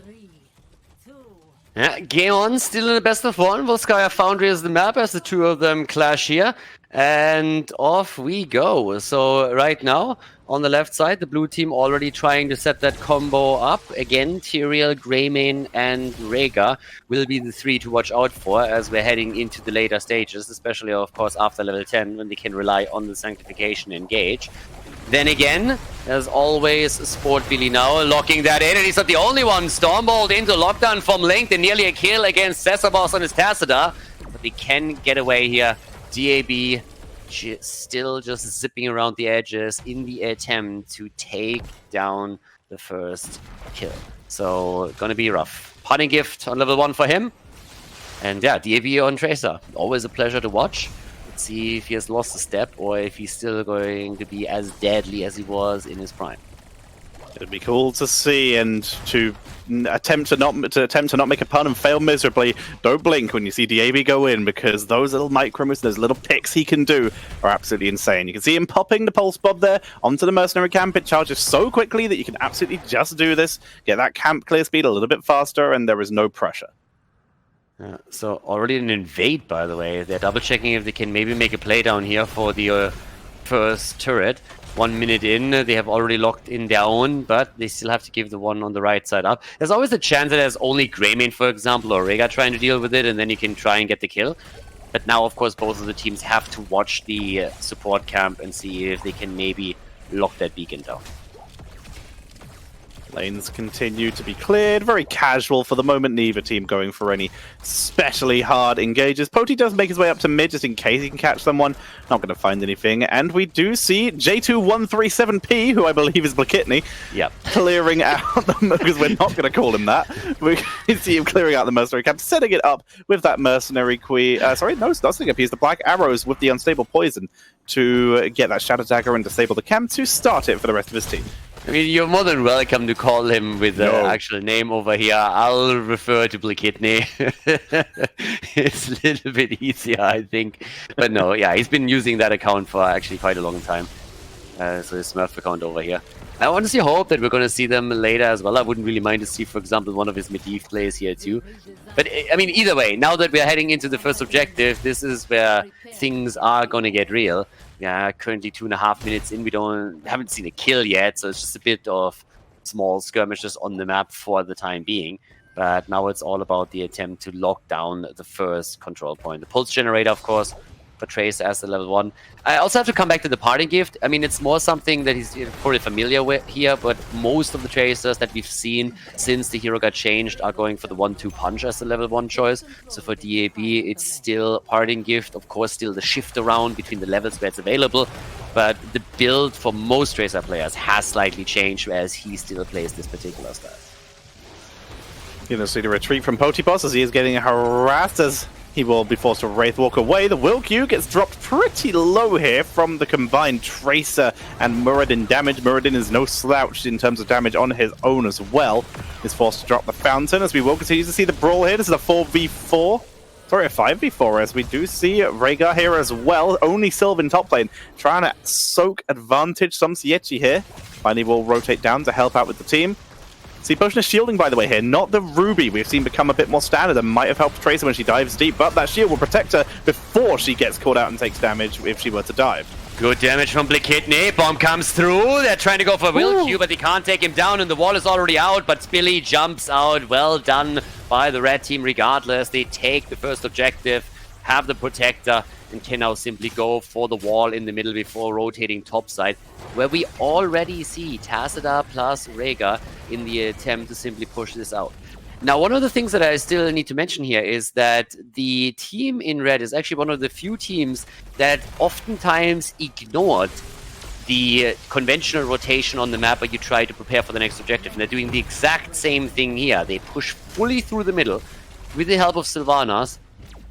Yeah, game on, still in the best of one. Volskaya Foundry is the map as the two of them clash here. And off we go. So right now, on the left side, the blue team already trying to set that combo up. Again, Tyrael, Greymane, and Rhaegar will be the three to watch out for as we're heading into the later stages, especially, of course, after level 10, when they can rely on the Sanctification engage. Then again, as always, Sport Billy now locking that in, and he's not the only one. Stormbolt into lockdown from Link, and nearly a kill against Cesabos on his Tacita. But they can get away here. DAB still just zipping around the edges in the attempt to take down the first kill. So, gonna be rough. Parting gift on level 1 for him. And yeah, DAB on Tracer. Always a pleasure to watch. Let's see if he has lost a step or if he's still going to be as deadly as he was in his prime. It'd be cool to see, and to attempt to not make a pun and fail miserably. Don't blink when you see DAB go in, because those little micro moves, those little picks he can do are absolutely insane. You can see him popping the pulse bob there onto the mercenary camp. It charges so quickly that you can absolutely just do this, get that camp clear speed a little bit faster, and there is no pressure. So already an invade, by the way. They're double checking if they can maybe make a play down here for the first turret. 1 minute in, they have already locked in their own, but they still have to give the one on the right side up. There's always a chance that there's only Greymane, for example, or Rhaegar trying to deal with it, and then you can try and get the kill. But now, of course, both of the teams have to watch the support camp and see if they can maybe lock that beacon down. Lanes continue to be cleared. Very casual for the moment. Neither team going for any especially hard engages. Poti does make his way up to mid just in case he can catch someone. Not going to find anything. And we do see J2137P, who I believe is Blakitny, clearing out the... because we're not going to call him that. We see him clearing out the mercenary camp, setting it up with that mercenary queen. Sorry, no, it's not setting up. He's the Black Arrows with the Unstable Poison to get that Shadow Dagger and disable the camp to start it for the rest of his team. I mean, you're more than welcome to call him with the actual name over here. I'll refer to Blakitny. It's a little bit easier, I think. But no, yeah, he's been using that account for actually quite a long time. So his Smurf account over here. I honestly hope that we're going to see them later as well. I wouldn't really mind to see, for example, one of his Medivh plays here too. But, I mean, either way, now that we're heading into the first objective, this is where things are going to get real. Yeah, currently 2.5 minutes in. We haven't seen a kill yet, so it's just a bit of small skirmishes on the map for the time being. But now it's all about the attempt to lock down the first control point. The pulse generator, of course, for Tracer as the level 1. I also have to come back to the parting gift. I mean, it's more something that he's probably familiar with here, but most of the Tracers that we've seen since the hero got changed are going for the 1-2 punch as the level 1 choice. So for DAB, it's still parting gift. Of course, still the shift around between the levels where it's available. But the build for most Tracer players has slightly changed, whereas he still plays this particular style. You're going to see the retreat from Potiboss as he is getting harassed as he will be forced to Wraith walk away. The Will Q gets dropped pretty low here from the combined Tracer and Muradin damage. Muradin is no slouch in terms of damage on his own as well. He's forced to drop the Fountain as we will continue to see the brawl here. This is a 4v4. Sorry, a 5v4 as we do see Rhaegar here as well. Only Sylvan top lane trying to soak advantage. SOMSIEDZI here. Finally will rotate down to help out with the team. See, Potion is shielding, by the way, here. Not the Ruby we've seen become a bit more standard and might have helped Tracer when she dives deep, but that shield will protect her before she gets caught out and takes damage if she were to dive. Good damage from Blikitny. Bomb comes through. They're trying to go for Will Q, but they can't take him down, and the wall is already out, but Spilly jumps out. Well done by the red team regardless. They take the first objective, have the Protector, and can now simply go for the wall in the middle before rotating topside, where we already see Tacita plus Rhaegar in the attempt to simply push this out. Now, one of the things that I still need to mention here is that the team in red is actually one of the few teams that oftentimes ignored the conventional rotation on the map where you try to prepare for the next objective. And they're doing the exact same thing here. They push fully through the middle with the help of Sylvanas,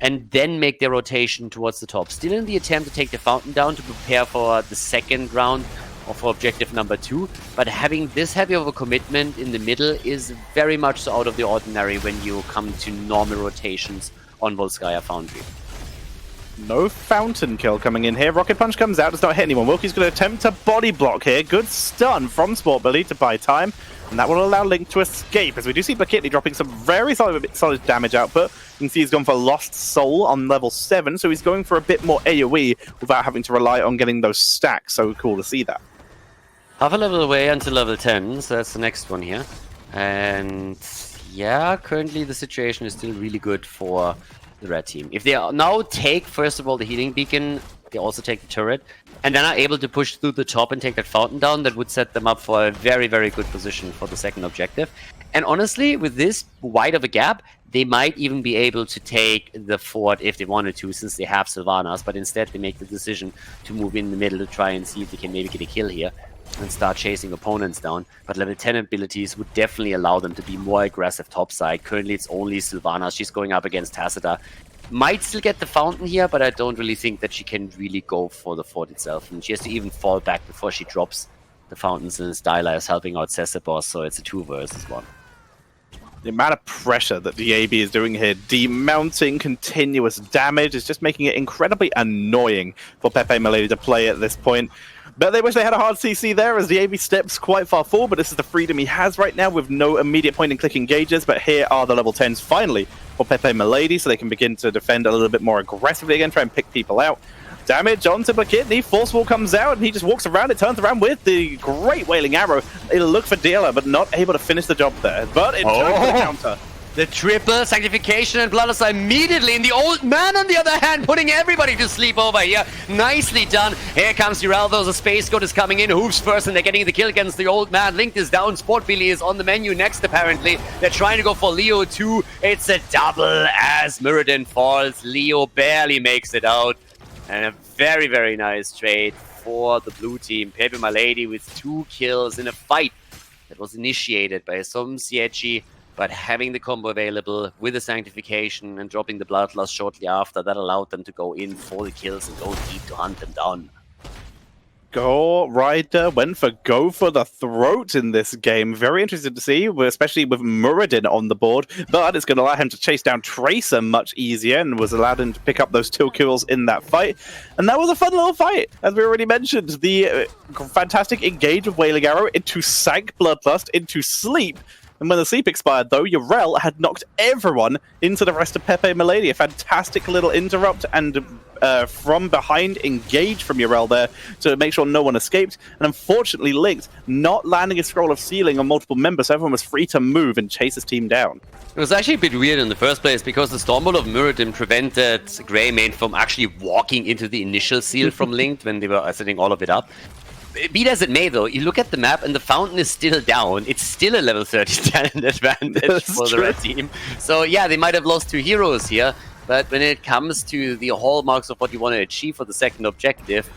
and then make their rotation towards the top. Still in the attempt to take the Fountain down to prepare for the second round or for objective number 2, but having this heavy of a commitment in the middle is very much so out of the ordinary when you come to normal rotations on Volskaya Foundry. No Fountain kill coming in here. Rocket Punch comes out, does not hit anyone. Wilkie's going to attempt to body block here. Good stun from Sportbilly to buy time. And that will allow Link to escape, as we do see Blikitny dropping some very solid damage output. You can see he's gone for Lost Soul on level 7, so he's going for a bit more AoE without having to rely on getting those stacks. So cool to see that. Half a level away until level 10, so that's the next one here. And yeah, currently the situation is still really good for the red team. If they now take, first of all, the healing beacon, they also take the turret, and then are able to push through the top and take that Fountain down, that would set them up for a very, very good position for the second objective. And honestly, with this wide of a gap, they might even be able to take the fort if they wanted to, since they have Sylvanas, but instead they make the decision to move in the middle to try and see if they can maybe get a kill here and start chasing opponents down. But level 10 abilities would definitely allow them to be more aggressive topside. Currently it's only Sylvanas. She's going up against Tacita. Might still get the Fountain here, but I don't really think that she can really go for the fort itself. And she has to even fall back before she drops the Fountains, and Styla is helping out Cesabos, so it's a 2 versus 1. The amount of pressure that the AB is doing here, demounting continuous damage, is just making it incredibly annoying for PEPEMLADY to play at this point. But they wish they had a hard CC there, as the AB steps quite far forward, but this is the freedom he has right now with no immediate point and click engages. But here are the level 10s finally for PEPEMLADY, so they can begin to defend a little bit more aggressively again, try and pick people out. Damage onto Blikitny, Force Wall comes out, and he just walks around it, turns around with the great Wailing Arrow. It'll look for Dealer, but not able to finish the job there. But it turns to the counter. The triple Sanctification and Bloodlust immediately, and the Old Man on the other hand putting everybody to sleep over here. Nicely done. Here comes Geraldo, the Space Goat is coming in, Hooves first, and they're getting the kill against the Old Man. Link is down, Sportbilly is on the menu next apparently. They're trying to go for Leo too. It's a double as Muradin falls. Leo barely makes it out. And a very, very nice trade for the blue team. PEPEMLADY with 2 kills in a fight that was initiated by SOMSIEDZI, but having the combo available with the Sanctification and dropping the Bloodlust shortly after, that allowed them to go in for the kills and go deep to hunt them down. Go Rider went for go for the throat in this game. Very interested to see, especially with Muradin on the board. But it's going to allow him to chase down Tracer much easier, and was allowed him to pick up those 2 kills in that fight. And that was a fun little fight, as we already mentioned. The fantastic engage of Wailing Arrow into Sank Bloodlust, into Sleep. And when the sleep expired, though, Yrel had knocked everyone into the rest of PEPEMLADY. A fantastic little interrupt and from behind engage from Urel there to make sure no one escaped. And unfortunately, Linked not landing a scroll of sealing on multiple members, so everyone was free to move and chase his team down. It was actually a bit weird in the first place because the Stormbolt of Muradin prevented Greymane from actually walking into the initial seal from Linked when they were setting all of it up. Be that as it may, though, you look at the map and the fountain is still down. It's still a level 30 talent advantage for the red team. So yeah, they might have lost 2 heroes here, but when it comes to the hallmarks of what you want to achieve for the second objective,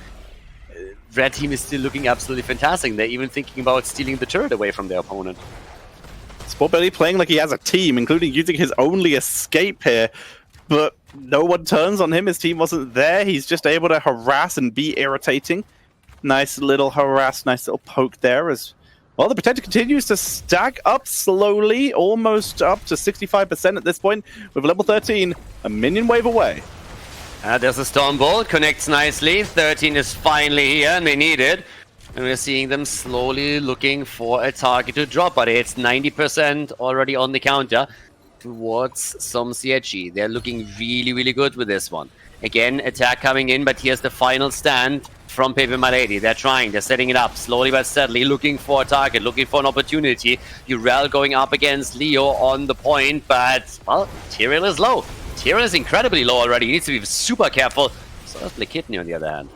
red team is still looking absolutely fantastic. They're even thinking about stealing the turret away from their opponent. SportBelly playing like he has a team, including using his only escape here, but no one turns on him. His team wasn't there. He's just able to harass and be irritating. Nice little harass, nice little poke there as well. The Protector continues to stack up slowly, almost up to 65% at this point. With level 13, a minion wave away. There's a Stormbolt, connects nicely. 13 is finally here and they need it. And we're seeing them slowly looking for a target to drop, but it's 90% already on the counter towards SOMSIEDZI. They're looking really, really good with this one. Again, attack coming in, but here's the final stand from PEPEMLADY. They're trying, they're setting it up slowly but steadily, looking for a target, looking for an opportunity. Urel going up against Leo on the point, but, well, Tyrael is low. Tyrael is incredibly low already. He needs to be super careful. So does Blakitny on the other hand.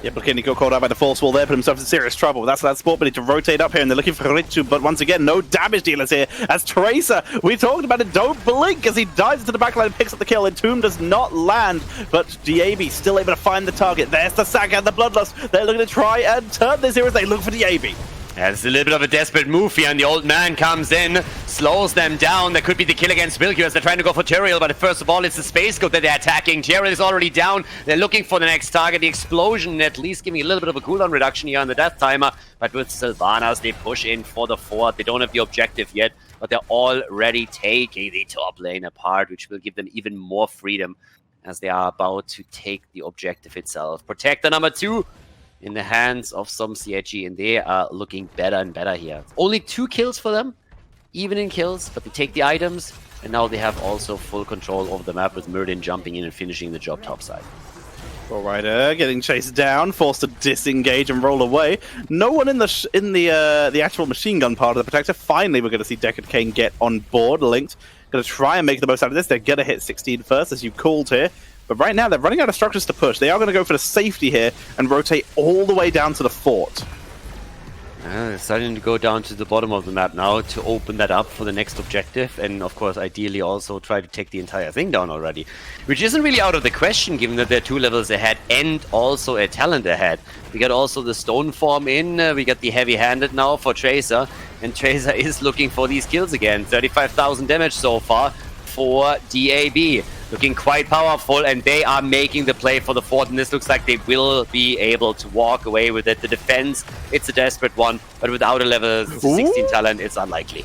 Yeah, Blakitny got caught out by the force wall there, put himself in serious trouble. That's that SportBelly to rotate up here, and they're looking for Ritsu, but once again, no damage dealers here. As Tracer, we talked about it, don't blink as he dives into the backline and picks up the kill. Entomb does not land, but DAB still able to find the target. There's the Saga and the Bloodlust. They're looking to try and turn this here as they look for DAB. Yeah, it's a little bit of a desperate move here, and the old man comes in, slows them down. That could be the kill against Vilkyu as they're trying to go for Tyrael, but first of all, it's the Space Goat that they're attacking. Tyrael is already down. They're looking for the next target. The explosion at least giving a little bit of a cooldown reduction here on the death timer, but with Sylvanas, they push in for the fort. They don't have the objective yet, but they're already taking the top lane apart, which will give them even more freedom as they are about to take the objective itself. Protector number 2 in the hands of SOMSIEDZI, and they are looking better and better here. Only 2 kills for them, even in kills, but they take the items, and now they have also full control over the map with Muradin jumping in and finishing the job topside. Rider getting chased down, forced to disengage and roll away. No one in the actual machine gun part of the Protector. Finally, we're going to see Deckard Cain get on board. Linked going to try and make the most out of this. They're going to hit 16 first, as you called here. But right now, they're running out of structures to push. They are going to go for the safety here and rotate all the way down to the fort. They're starting to go down to the bottom of the map now to open that up for the next objective. And of course, ideally also try to take the entire thing down already. Which isn't really out of the question, given that they're 2 levels ahead and also a talent ahead. We got also the Stone Form in. We got the Heavy-Handed now for Tracer. And Tracer is looking for these kills again. 35,000 damage so far for DAB. Looking quite powerful, and they are making the play for the fort, and this looks like they will be able to walk away with it. The defense, it's a desperate one, but without a level 16 talent, it's unlikely.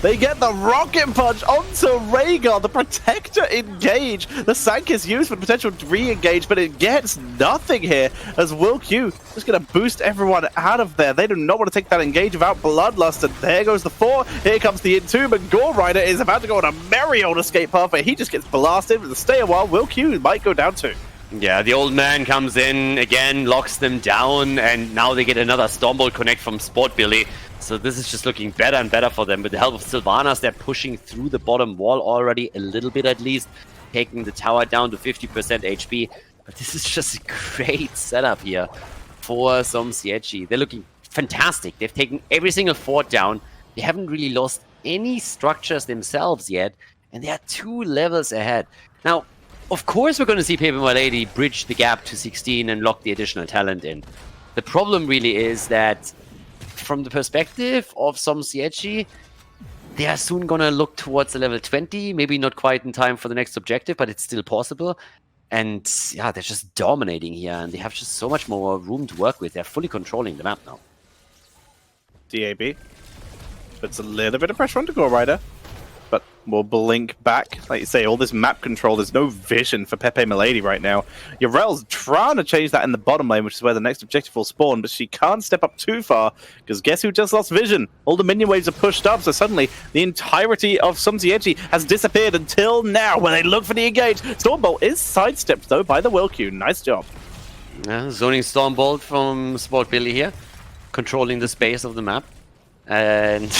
They get the rocket punch onto Rhaegar. The Protector engage. The Sank is used for potential re-engage, but it gets nothing here as Vilkyu is going to boost everyone out of there. They do not want to take that engage without Bloodlust, and there goes the 4. Here comes the Entomb, and Gore Rider is about to go on a merry old escape path, but he just gets blasted with the stay a while. Vilkyu might go down too. Yeah, the old man comes in, again, locks them down, and now they get another Stormbolt connect from SportBelly. So this is just looking better and better for them. With the help of Sylvanas, they're pushing through the bottom wall already, a little bit at least, taking the tower down to 50% HP. But this is just a great setup here for SOMSIEDZI. They're looking fantastic. They've taken every single fort down. They haven't really lost any structures themselves yet, and they are 2 levels ahead. Now, of course, we're going to see PEPEMLADY bridge the gap to 16 and lock the additional talent in. The problem really is that from the perspective of SOMSIEDZI, they are soon going to look towards the level 20, maybe not quite in time for the next objective, but it's still possible. And yeah, they're just dominating here, and they have just so much more room to work with. They're fully controlling the map now. DAB puts a little bit of pressure on to Gore Rider. but we'll blink back. Like you say, all this map control, there's no vision for PEPEMLADY right now. Yorel's trying to change that in the bottom lane, which is where the next objective will spawn, but she can't step up too far, because guess who just lost vision? All the minion waves are pushed up, so suddenly the entirety of SOMSIEDZI has disappeared until now, when they look for the engage. Stormbolt is sidestepped, though, by the Wilq. Nice job. Zoning Stormbolt from Sport Billy here, controlling the space of the map. And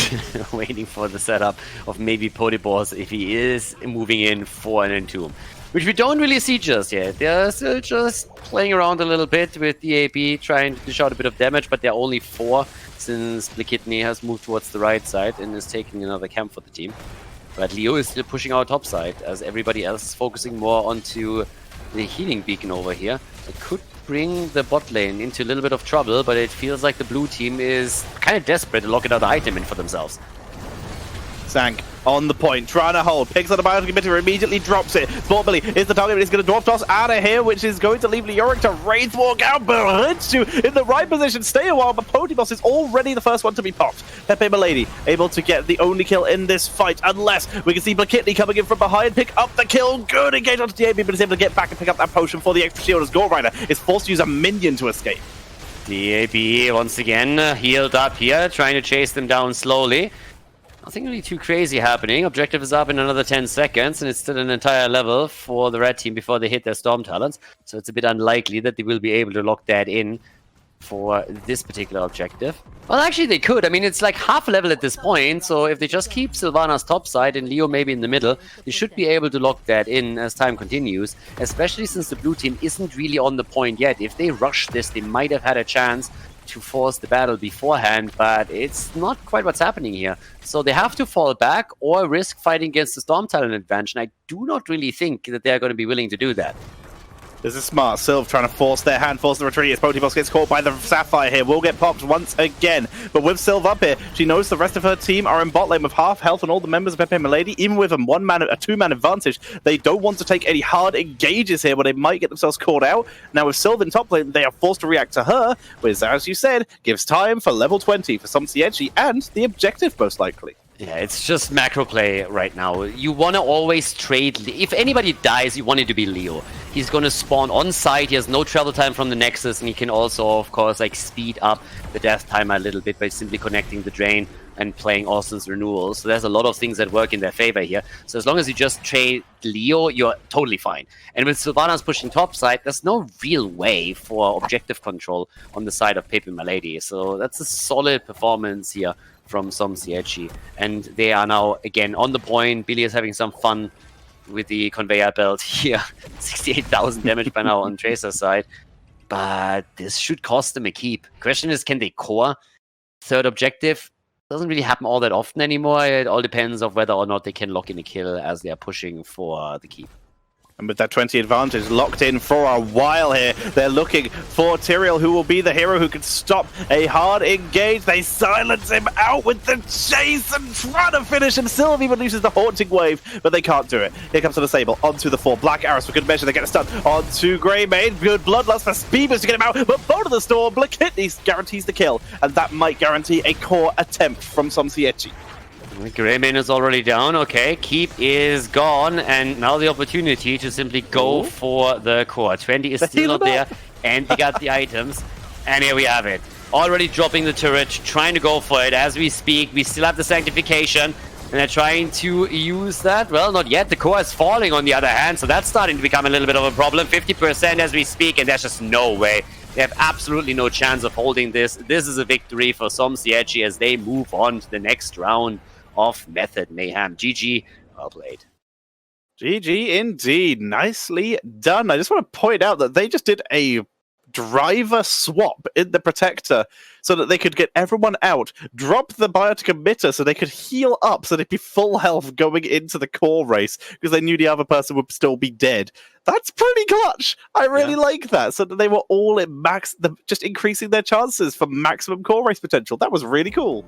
waiting for the setup of maybe Potibos if he is moving in for an Entomb, which we don't really see just yet. They're still just playing around a little bit with the AP, trying to dish out a bit of damage, but they're only 4 since Blakitny has moved towards the right side and is taking another camp for the team. But Leo is still pushing out top side as everybody else is focusing more onto the healing beacon over here. It could bring the bot lane into a little bit of trouble, but it feels like the blue team is kind of desperate to lock another item in for themselves. Zank on the point, trying to hold, picks up the biotic emitter, immediately drops it. Sport Billy is the target, but he's going to dwarf toss out of here, which is going to leave Leoric to Wraith walk out, but Hitsu in the right position, stay a while, but Potibos is already the first one to be popped. PEPEMLADY able to get the only kill in this fight, unless we can see Blakitny coming in from behind, pick up the kill, good engage onto the AB, but is able to get back and pick up that potion for the extra shield as Gore Rider is forced to use a minion to escape. The AB once again healed up here, trying to chase them down slowly. Nothing really too crazy happening. Objective is up in another 10 seconds, and it's still an entire level for the red team before they hit their Storm Talents. So it's a bit unlikely that they will be able to lock that in for this particular objective. Well, actually they could. I mean, it's like half a level at this point, so if they just keep Sylvanas top side and Leo maybe in the middle, they should be able to lock that in as time continues, especially since the blue team isn't really on the point yet. If they rush this, they might have had a chance to force the battle beforehand, but it's not quite what's happening here. So they have to fall back or risk fighting against the Storm Talent advantage, and I do not really think that they're going to be willing to do that. This is smart. Sylv trying to force their hand, force the retreat as Potibos gets caught by the Sapphire here. Will get popped once again. But with Sylv up here, she knows the rest of her team are in bot lane with half health and all the members of PEPEMLADY, even with a 2-man advantage. They don't want to take any hard engages here, but they might get themselves caught out. Now with Sylv in top lane, they are forced to react to her, which, as you said, gives time for level 20 for SOMSIEDZI and the objective, most likely. Yeah, it's just macro play right now. You want to always trade. If anybody dies, you want it to be Leo. He's going to spawn on site. He has no travel time from the Nexus, and he can also, of course, like speed up the death time a little bit by simply connecting the drain and playing Austin's Renewal. So there's a lot of things that work in their favor here. So as long as you just trade Leo, you're totally fine. And with Sylvanas pushing top side, there's no real way for objective control on the side of PEPEMLADY. So that's a solid performance here from SOMSIEDZI, and they are now again on the point. Billy is having some fun with the conveyor belt here. 68,000 damage by now on Tracer's side, but this should cost them a keep. Question is, can they core? Third objective doesn't really happen all that often anymore. It all depends on whether or not they can lock in a kill as they are pushing for the keep. And with that 20 advantage locked in for a while here, they're looking for Tyrael, who will be the hero who can stop a hard engage. They silence him out with the chase and try to finish him. Sylv even uses the Haunting Wave, but they can't do it. Here comes the Sable onto the 4. Black Arrows for good measure. They get a stun onto Greymane. Good Bloodlust for Speedboost to get him out, but Bolt of the Storm, Blakitny guarantees the kill, and that might guarantee a core attempt from SOMSIEDZI. Greymane is already down. Okay, Keep is gone, and now the opportunity to simply go for the core. 20 is still not there, and they got the items, and here we have it. Already dropping the turret, trying to go for it as we speak. We still have the Sanctification, and they're trying to use that. Well, not yet. The core is falling on the other hand, so that's starting to become a little bit of a problem. 50% as we speak, and there's just no way. They have absolutely no chance of holding this. This is a victory for SOMSIEDZI as they move on to the next round of Method Mayhem. GG, well played. GG indeed. Nicely done. I just want to point out that they just did a driver swap in the Protector so that they could get everyone out, drop the biotic emitter so they could heal up so they'd be full health going into the core race because they knew the other person would still be dead. That's pretty clutch. I really like that. So that they were all at max, just increasing their chances for maximum core race potential. That was really cool.